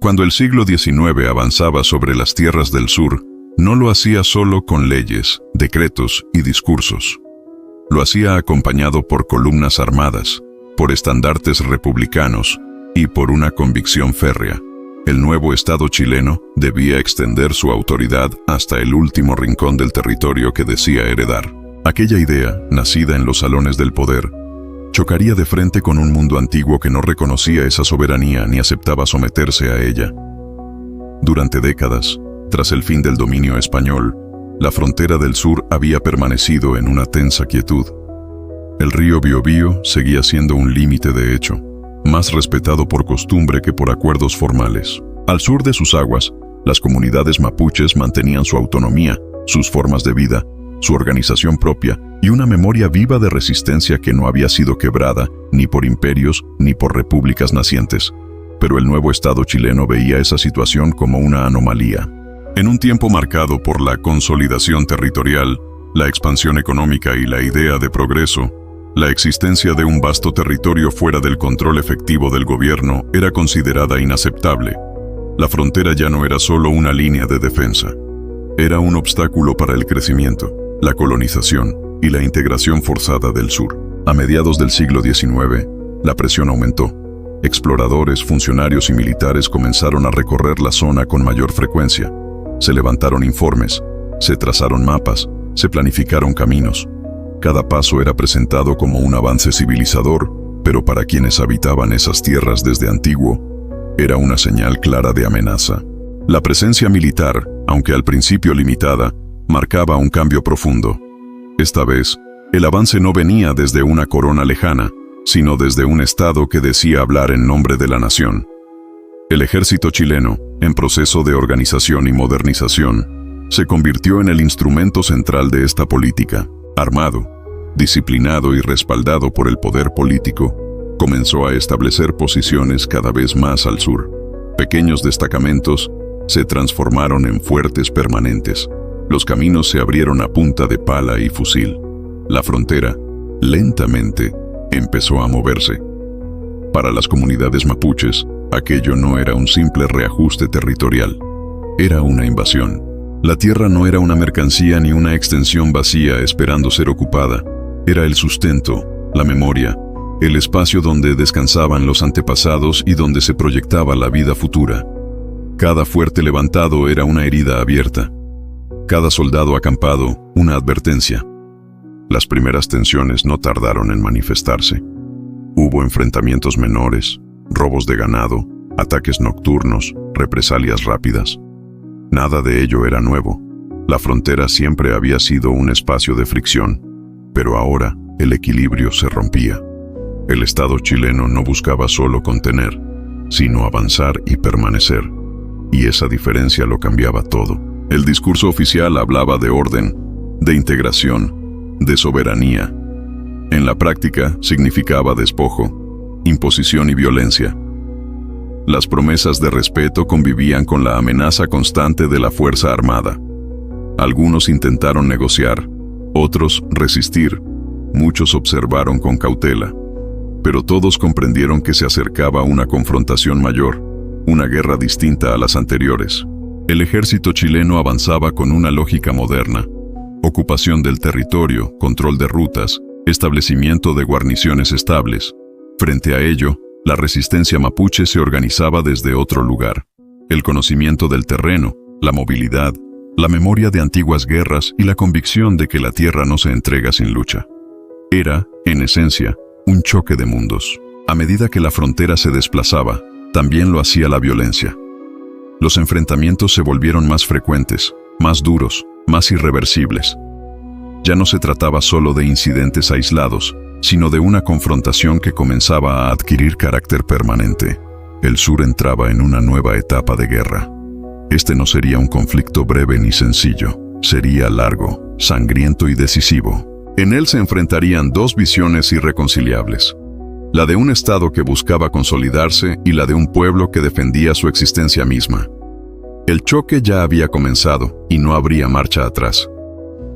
Cuando el siglo XIX avanzaba sobre las tierras del sur, no lo hacía solo con leyes, decretos y discursos. Lo hacía acompañado por columnas armadas, por estandartes republicanos y por una convicción férrea. El nuevo Estado chileno debía extender su autoridad hasta el último rincón del territorio que decía heredar. Aquella idea, nacida en los salones del poder, chocaría de frente con un mundo antiguo que no reconocía esa soberanía ni aceptaba someterse a ella. Durante décadas, tras el fin del dominio español, la frontera del sur había permanecido en una tensa quietud. El río Biobío seguía siendo un límite de hecho, más respetado por costumbre que por acuerdos formales. Al sur de sus aguas, las comunidades mapuches mantenían su autonomía, sus formas de vida, su organización propia y una memoria viva de resistencia que no había sido quebrada ni por imperios ni por repúblicas nacientes. Pero el nuevo Estado chileno veía esa situación como una anomalía. En un tiempo marcado por la consolidación territorial, la expansión económica y la idea de progreso, la existencia de un vasto territorio fuera del control efectivo del gobierno era considerada inaceptable. La frontera ya no era solo una línea de defensa. Era un obstáculo para el crecimiento, la colonización y la integración forzada del sur. A mediados del siglo XIX, la presión aumentó. Exploradores, funcionarios y militares comenzaron a recorrer la zona con mayor frecuencia. Se levantaron informes, se trazaron mapas, se planificaron caminos. Cada paso era presentado como un avance civilizador, pero para quienes habitaban esas tierras desde antiguo, era una señal clara de amenaza. La presencia militar, aunque al principio limitada, marcaba un cambio profundo. Esta vez, el avance no venía desde una corona lejana, sino desde un Estado que decía hablar en nombre de la nación. El ejército chileno, en proceso de organización y modernización, se convirtió en el instrumento central de esta política. Armado, disciplinado y respaldado por el poder político, comenzó a establecer posiciones cada vez más al sur. Pequeños destacamentos se transformaron en fuertes permanentes. Los caminos se abrieron a punta de pala y fusil. La frontera, lentamente, empezó a moverse. Para las comunidades mapuches, aquello no era un simple reajuste territorial. Era una invasión. La tierra no era una mercancía ni una extensión vacía esperando ser ocupada. Era el sustento, la memoria, el espacio donde descansaban los antepasados y donde se proyectaba la vida futura. Cada fuerte levantado era una herida abierta. Cada soldado acampado, una advertencia. Las primeras tensiones no tardaron en manifestarse. Hubo enfrentamientos menores, robos de ganado, ataques nocturnos, represalias rápidas. Nada de ello era nuevo. La frontera siempre había sido un espacio de fricción, pero ahora el equilibrio se rompía. El Estado chileno no buscaba solo contener, sino avanzar y permanecer. Y esa diferencia lo cambiaba todo. El discurso oficial hablaba de orden, de integración, de soberanía. En la práctica significaba despojo, imposición y violencia. Las promesas de respeto convivían con la amenaza constante de la fuerza armada. Algunos intentaron negociar, otros resistir, muchos observaron con cautela. Pero todos comprendieron que se acercaba una confrontación mayor, una guerra distinta a las anteriores. El ejército chileno avanzaba con una lógica moderna: ocupación del territorio, control de rutas, establecimiento de guarniciones estables. Frente a ello, la resistencia mapuche se organizaba desde otro lugar. El conocimiento del terreno, la movilidad, la memoria de antiguas guerras y la convicción de que la tierra no se entrega sin lucha. Era, en esencia, un choque de mundos. A medida que la frontera se desplazaba, también lo hacía la violencia. Los enfrentamientos se volvieron más frecuentes, más duros, más irreversibles. Ya no se trataba solo de incidentes aislados, sino de una confrontación que comenzaba a adquirir carácter permanente. El sur entraba en una nueva etapa de guerra. Este no sería un conflicto breve ni sencillo, sería largo, sangriento y decisivo. En él se enfrentarían dos visiones irreconciliables: la de un Estado que buscaba consolidarse y la de un pueblo que defendía su existencia misma. El choque ya había comenzado y no habría marcha atrás.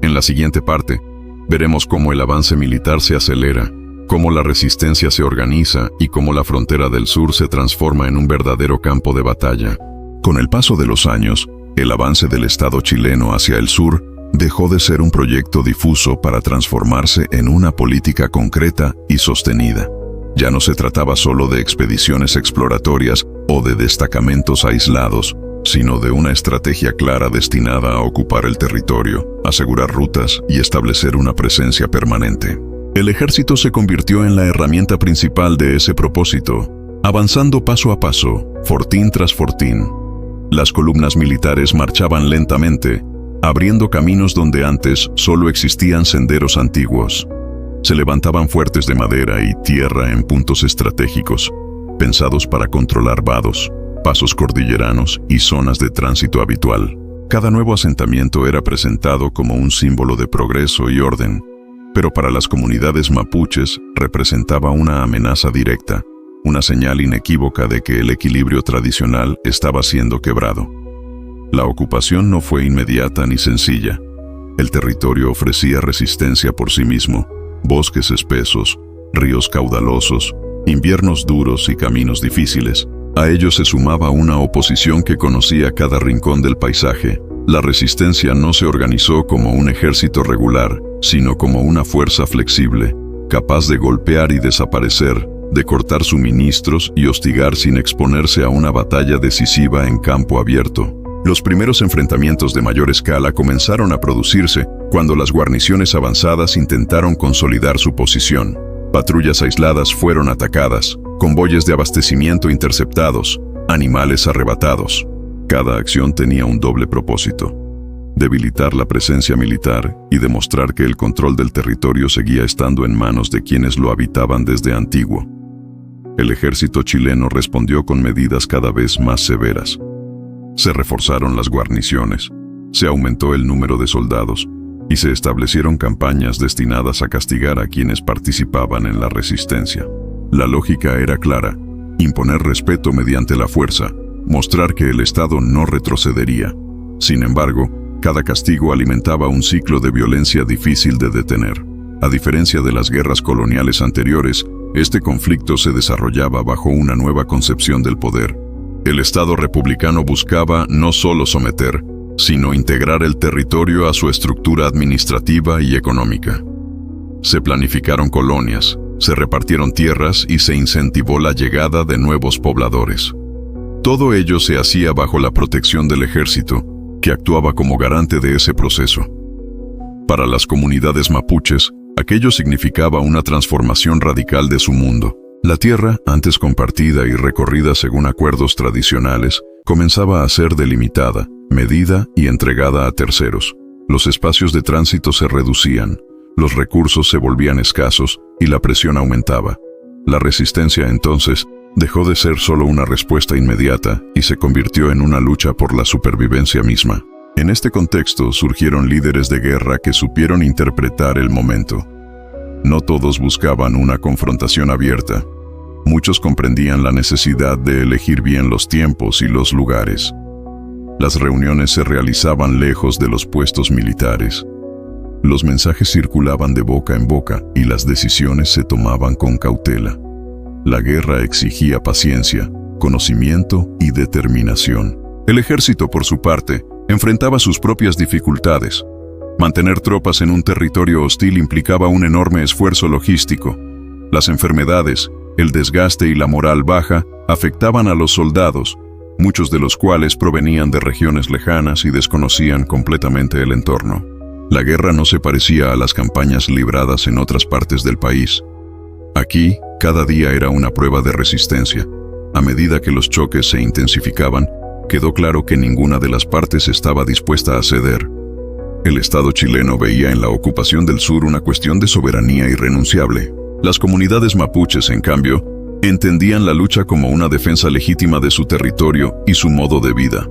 En la siguiente parte, veremos cómo el avance militar se acelera, cómo la resistencia se organiza y cómo la frontera del sur se transforma en un verdadero campo de batalla. Con el paso de los años, el avance del Estado chileno hacia el sur dejó de ser un proyecto difuso para transformarse en una política concreta y sostenida. Ya no se trataba solo de expediciones exploratorias o de destacamentos aislados, sino de una estrategia clara destinada a ocupar el territorio, asegurar rutas y establecer una presencia permanente. El ejército se convirtió en la herramienta principal de ese propósito, avanzando paso a paso, fortín tras fortín. Las columnas militares marchaban lentamente, abriendo caminos donde antes solo existían senderos antiguos. Se levantaban fuertes de madera y tierra en puntos estratégicos, pensados para controlar vados, pasos cordilleranos y zonas de tránsito habitual. Cada nuevo asentamiento era presentado como un símbolo de progreso y orden, pero para las comunidades mapuches representaba una amenaza directa, una señal inequívoca de que el equilibrio tradicional estaba siendo quebrado. La ocupación no fue inmediata ni sencilla. El territorio ofrecía resistencia por sí mismo, bosques espesos, ríos caudalosos, inviernos duros y caminos difíciles. A ello se sumaba una oposición que conocía cada rincón del paisaje. La resistencia no se organizó como un ejército regular, sino como una fuerza flexible, capaz de golpear y desaparecer, de cortar suministros y hostigar sin exponerse a una batalla decisiva en campo abierto. Los primeros enfrentamientos de mayor escala comenzaron a producirse cuando las guarniciones avanzadas intentaron consolidar su posición. Patrullas aisladas fueron atacadas, convoyes de abastecimiento interceptados, animales arrebatados. Cada acción tenía un doble propósito: debilitar la presencia militar y demostrar que el control del territorio seguía estando en manos de quienes lo habitaban desde antiguo. El ejército chileno respondió con medidas cada vez más severas. Se reforzaron las guarniciones, se aumentó el número de soldados y se establecieron campañas destinadas a castigar a quienes participaban en la resistencia. La lógica era clara: imponer respeto mediante la fuerza, mostrar que el Estado no retrocedería. Sin embargo, cada castigo alimentaba un ciclo de violencia difícil de detener. A diferencia de las guerras coloniales anteriores, este conflicto se desarrollaba bajo una nueva concepción del poder. El Estado republicano buscaba no solo someter, sino integrar el territorio a su estructura administrativa y económica. Se planificaron colonias, se repartieron tierras y se incentivó la llegada de nuevos pobladores. Todo ello se hacía bajo la protección del ejército, que actuaba como garante de ese proceso. Para las comunidades mapuches, aquello significaba una transformación radical de su mundo. La tierra, antes compartida y recorrida según acuerdos tradicionales, comenzaba a ser delimitada, medida y entregada a terceros. Los espacios de tránsito se reducían, los recursos se volvían escasos y la presión aumentaba. La resistencia, entonces, dejó de ser solo una respuesta inmediata y se convirtió en una lucha por la supervivencia misma. En este contexto surgieron líderes de guerra que supieron interpretar el momento. No todos buscaban una confrontación abierta. Muchos comprendían la necesidad de elegir bien los tiempos y los lugares. Las reuniones se realizaban lejos de los puestos militares. Los mensajes circulaban de boca en boca y las decisiones se tomaban con cautela. La guerra exigía paciencia, conocimiento y determinación. El ejército, por su parte, enfrentaba sus propias dificultades. Mantener tropas en un territorio hostil implicaba un enorme esfuerzo logístico. Las enfermedades, el desgaste y la moral baja afectaban a los soldados, muchos de los cuales provenían de regiones lejanas y desconocían completamente el entorno. La guerra no se parecía a las campañas libradas en otras partes del país. Aquí, cada día era una prueba de resistencia. A medida que los choques se intensificaban, quedó claro que ninguna de las partes estaba dispuesta a ceder. El Estado chileno veía en la ocupación del sur una cuestión de soberanía irrenunciable. Las comunidades mapuches, en cambio, entendían la lucha como una defensa legítima de su territorio y su modo de vida.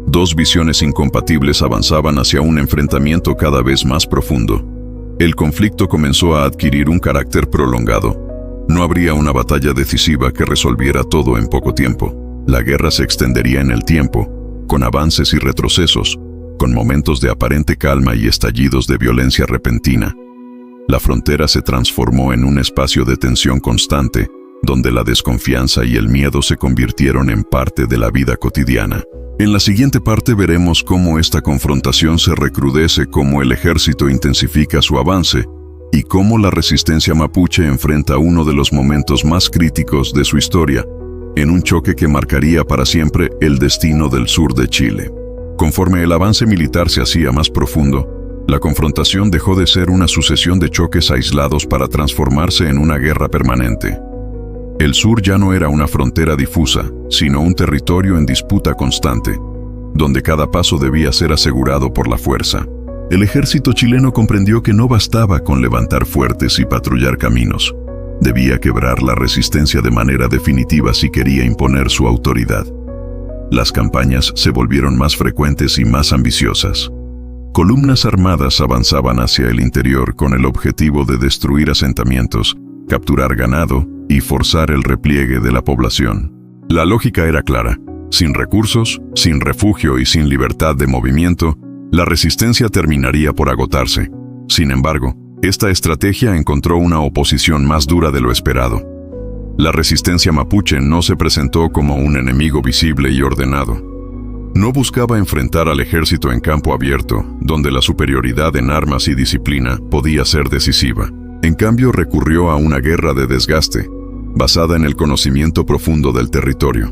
Dos visiones incompatibles avanzaban hacia un enfrentamiento cada vez más profundo. El conflicto comenzó a adquirir un carácter prolongado. No habría una batalla decisiva que resolviera todo en poco tiempo. La guerra se extendería en el tiempo, con avances y retrocesos, con momentos de aparente calma y estallidos de violencia repentina. La frontera se transformó en un espacio de tensión constante, donde la desconfianza y el miedo se convirtieron en parte de la vida cotidiana. En la siguiente parte veremos cómo esta confrontación se recrudece, cómo el ejército intensifica su avance y cómo la resistencia mapuche enfrenta uno de los momentos más críticos de su historia, en un choque que marcaría para siempre el destino del sur de Chile. Conforme el avance militar se hacía más profundo, la confrontación dejó de ser una sucesión de choques aislados para transformarse en una guerra permanente. El sur ya no era una frontera difusa, sino un territorio en disputa constante, donde cada paso debía ser asegurado por la fuerza. El ejército chileno comprendió que no bastaba con levantar fuertes y patrullar caminos. Debía quebrar la resistencia de manera definitiva si quería imponer su autoridad. Las campañas se volvieron más frecuentes y más ambiciosas. Columnas armadas avanzaban hacia el interior con el objetivo de destruir asentamientos, capturar ganado y forzar el repliegue de la población. La lógica era clara: sin recursos, sin refugio y sin libertad de movimiento, la resistencia terminaría por agotarse. Sin embargo, esta estrategia encontró una oposición más dura de lo esperado. La resistencia mapuche no se presentó como un enemigo visible y ordenado. No buscaba enfrentar al ejército en campo abierto, donde la superioridad en armas y disciplina podía ser decisiva. En cambio, recurrió a una guerra de desgaste, basada en el conocimiento profundo del territorio.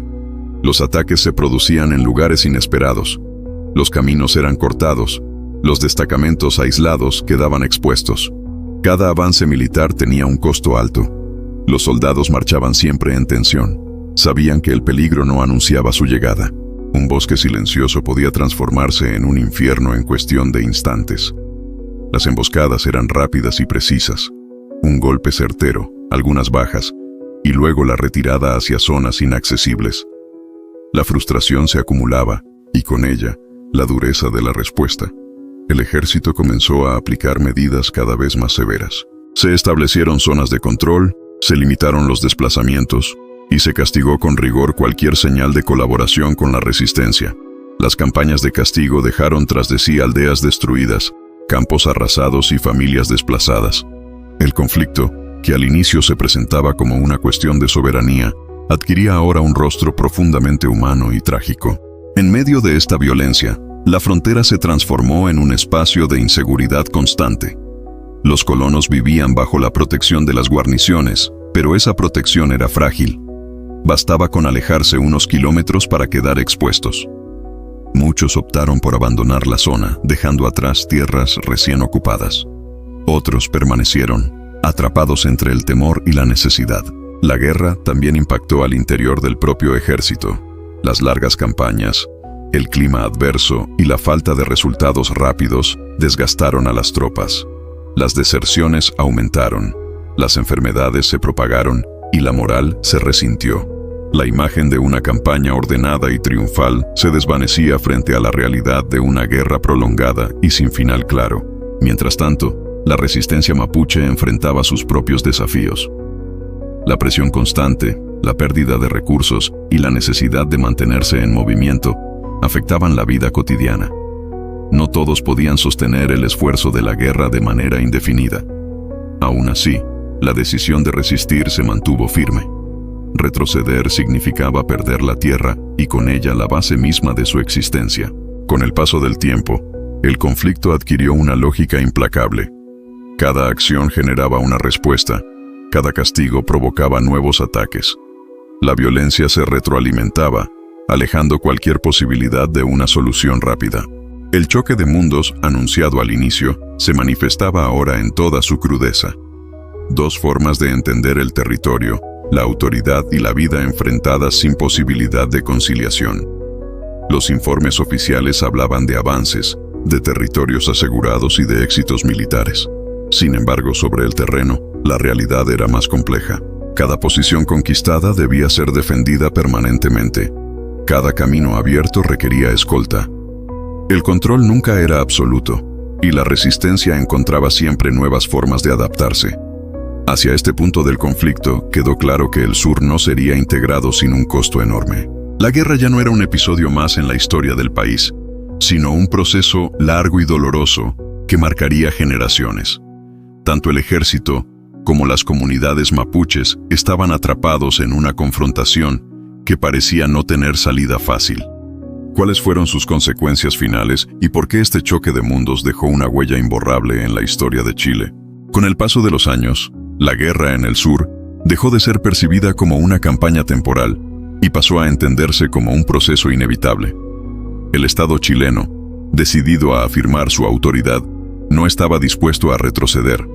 Los ataques se producían en lugares inesperados. Los caminos eran cortados. Los destacamentos aislados quedaban expuestos. Cada avance militar tenía un costo alto. Los soldados marchaban siempre en tensión. Sabían que el peligro no anunciaba su llegada. Un bosque silencioso podía transformarse en un infierno en cuestión de instantes. Las emboscadas eran rápidas y precisas. Un golpe certero, algunas bajas, y luego la retirada hacia zonas inaccesibles. La frustración se acumulaba, y con ella, la dureza de la respuesta. El ejército comenzó a aplicar medidas cada vez más severas. Se establecieron zonas de control, se limitaron los desplazamientos, y se castigó con rigor cualquier señal de colaboración con la resistencia. Las campañas de castigo dejaron tras de sí aldeas destruidas, campos arrasados y familias desplazadas. El conflicto, que al inicio se presentaba como una cuestión de soberanía, adquiría ahora un rostro profundamente humano y trágico. En medio de esta violencia, la frontera se transformó en un espacio de inseguridad constante. Los colonos vivían bajo la protección de las guarniciones, pero esa protección era frágil. Bastaba con alejarse unos kilómetros para quedar expuestos. Muchos optaron por abandonar la zona, dejando atrás tierras recién ocupadas. Otros permanecieron, atrapados entre el temor y la necesidad. La guerra también impactó al interior del propio ejército. Las largas campañas, el clima adverso y la falta de resultados rápidos desgastaron a las tropas. Las deserciones aumentaron, las enfermedades se propagaron y la moral se resintió. La imagen de una campaña ordenada y triunfal se desvanecía frente a la realidad de una guerra prolongada y sin final claro. Mientras tanto, la resistencia mapuche enfrentaba sus propios desafíos. La presión constante, la pérdida de recursos y la necesidad de mantenerse en movimiento afectaban la vida cotidiana. No todos podían sostener el esfuerzo de la guerra de manera indefinida. Aún así, la decisión de resistir se mantuvo firme. Retroceder significaba perder la tierra y con ella la base misma de su existencia. Con el paso del tiempo, el conflicto adquirió una lógica implacable. Cada acción generaba una respuesta, cada castigo provocaba nuevos ataques. La violencia se retroalimentaba, alejando cualquier posibilidad de una solución rápida. El choque de mundos, anunciado al inicio, se manifestaba ahora en toda su crudeza. Dos formas de entender el territorio, la autoridad y la vida enfrentadas sin posibilidad de conciliación. Los informes oficiales hablaban de avances, de territorios asegurados y de éxitos militares. Sin embargo, sobre el terreno, la realidad era más compleja. Cada posición conquistada debía ser defendida permanentemente. Cada camino abierto requería escolta. El control nunca era absoluto, y la resistencia encontraba siempre nuevas formas de adaptarse. Hacia este punto del conflicto, quedó claro que el sur no sería integrado sin un costo enorme. La guerra ya no era un episodio más en la historia del país, sino un proceso largo y doloroso que marcaría generaciones. Tanto el ejército como las comunidades mapuches estaban atrapados en una confrontación que parecía no tener salida fácil. ¿Cuáles fueron sus consecuencias finales y por qué este choque de mundos dejó una huella imborrable en la historia de Chile? Con el paso de los años, la guerra en el sur dejó de ser percibida como una campaña temporal y pasó a entenderse como un proceso inevitable. El Estado chileno, decidido a afirmar su autoridad, no estaba dispuesto a retroceder.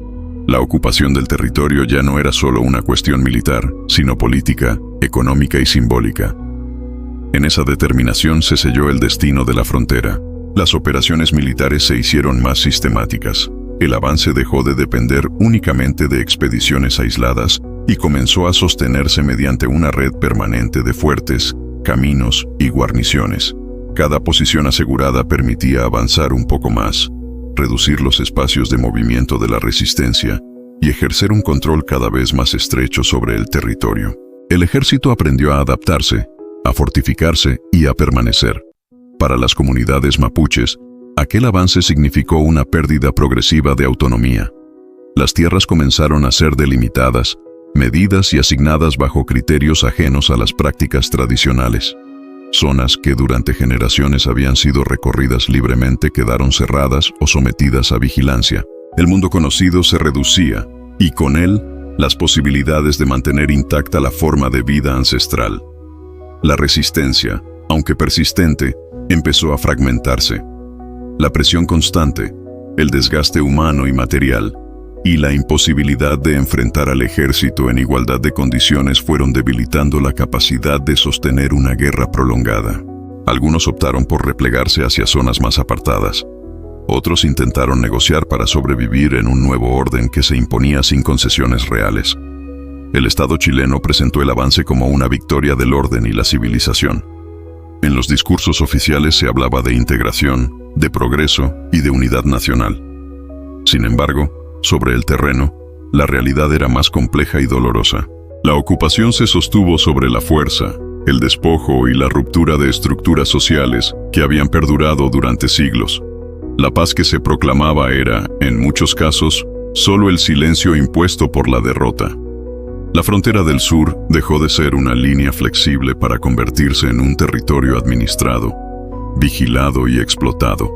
La ocupación del territorio ya no era solo una cuestión militar, sino política, económica y simbólica. En esa determinación se selló el destino de la frontera. Las operaciones militares se hicieron más sistemáticas. El avance dejó de depender únicamente de expediciones aisladas y comenzó a sostenerse mediante una red permanente de fuertes, caminos y guarniciones. Cada posición asegurada permitía avanzar un poco más, reducir los espacios de movimiento de la resistencia y ejercer un control cada vez más estrecho sobre el territorio. El ejército aprendió a adaptarse, a fortificarse y a permanecer. Para las comunidades mapuches, aquel avance significó una pérdida progresiva de autonomía. Las tierras comenzaron a ser delimitadas, medidas y asignadas bajo criterios ajenos a las prácticas tradicionales. Zonas que durante generaciones habían sido recorridas libremente quedaron cerradas o sometidas a vigilancia. El mundo conocido se reducía, y con él, las posibilidades de mantener intacta la forma de vida ancestral. La resistencia, aunque persistente, empezó a fragmentarse. La presión constante, el desgaste humano y material, y la imposibilidad de enfrentar al ejército en igualdad de condiciones fueron debilitando la capacidad de sostener una guerra prolongada. Algunos optaron por replegarse hacia zonas más apartadas. Otros intentaron negociar para sobrevivir en un nuevo orden que se imponía sin concesiones reales. El Estado chileno presentó el avance como una victoria del orden y la civilización. En los discursos oficiales se hablaba de integración, de progreso y de unidad nacional. Sin embargo, sobre el terreno, la realidad era más compleja y dolorosa. La ocupación se sostuvo sobre la fuerza, el despojo y la ruptura de estructuras sociales que habían perdurado durante siglos. La paz que se proclamaba era, en muchos casos, solo el silencio impuesto por la derrota. La frontera del sur dejó de ser una línea flexible para convertirse en un territorio administrado, vigilado y explotado.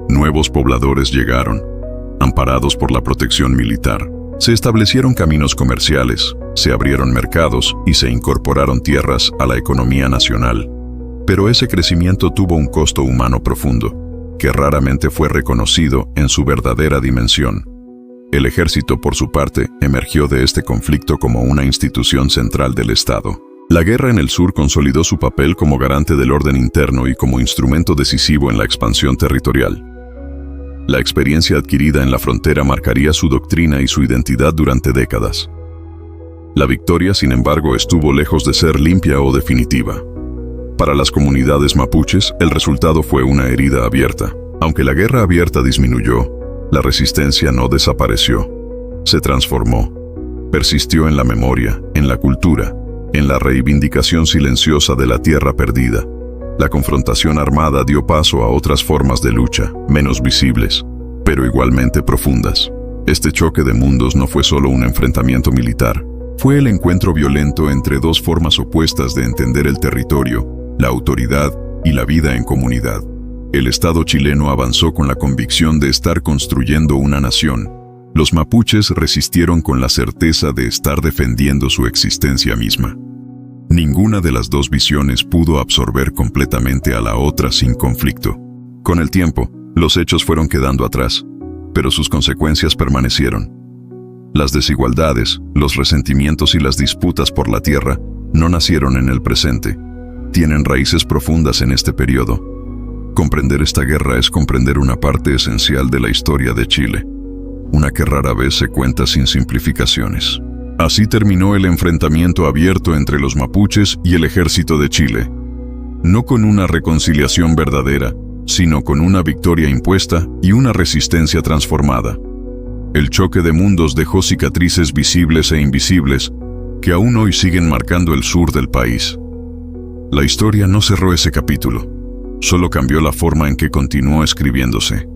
Nuevos pobladores llegaron, amparados por la protección militar. Se establecieron caminos comerciales, se abrieron mercados y se incorporaron tierras a la economía nacional. Pero ese crecimiento tuvo un costo humano profundo, que raramente fue reconocido en su verdadera dimensión. El ejército, por su parte, emergió de este conflicto como una institución central del Estado. La guerra en el sur consolidó su papel como garante del orden interno y como instrumento decisivo en la expansión territorial. La experiencia adquirida en la frontera marcaría su doctrina y su identidad durante décadas. La victoria, sin embargo, estuvo lejos de ser limpia o definitiva. Para las comunidades mapuches, el resultado fue una herida abierta. Aunque la guerra abierta disminuyó, la resistencia no desapareció. Se transformó. Persistió en la memoria, en la cultura, en la reivindicación silenciosa de la tierra perdida. La confrontación armada dio paso a otras formas de lucha, menos visibles, pero igualmente profundas. Este choque de mundos no fue solo un enfrentamiento militar. Fue el encuentro violento entre dos formas opuestas de entender el territorio, la autoridad y la vida en comunidad. El Estado chileno avanzó con la convicción de estar construyendo una nación. Los mapuches resistieron con la certeza de estar defendiendo su existencia misma. Ninguna de las dos visiones pudo absorber completamente a la otra sin conflicto. Con el tiempo, los hechos fueron quedando atrás, pero sus consecuencias permanecieron. Las desigualdades, los resentimientos y las disputas por la tierra no nacieron en el presente. Tienen raíces profundas en este periodo. Comprender esta guerra es comprender una parte esencial de la historia de Chile, una que rara vez se cuenta sin simplificaciones. Así terminó el enfrentamiento abierto entre los mapuches y el ejército de Chile. No con una reconciliación verdadera, sino con una victoria impuesta y una resistencia transformada. El choque de mundos dejó cicatrices visibles e invisibles que aún hoy siguen marcando el sur del país. La historia no cerró ese capítulo, solo cambió la forma en que continuó escribiéndose.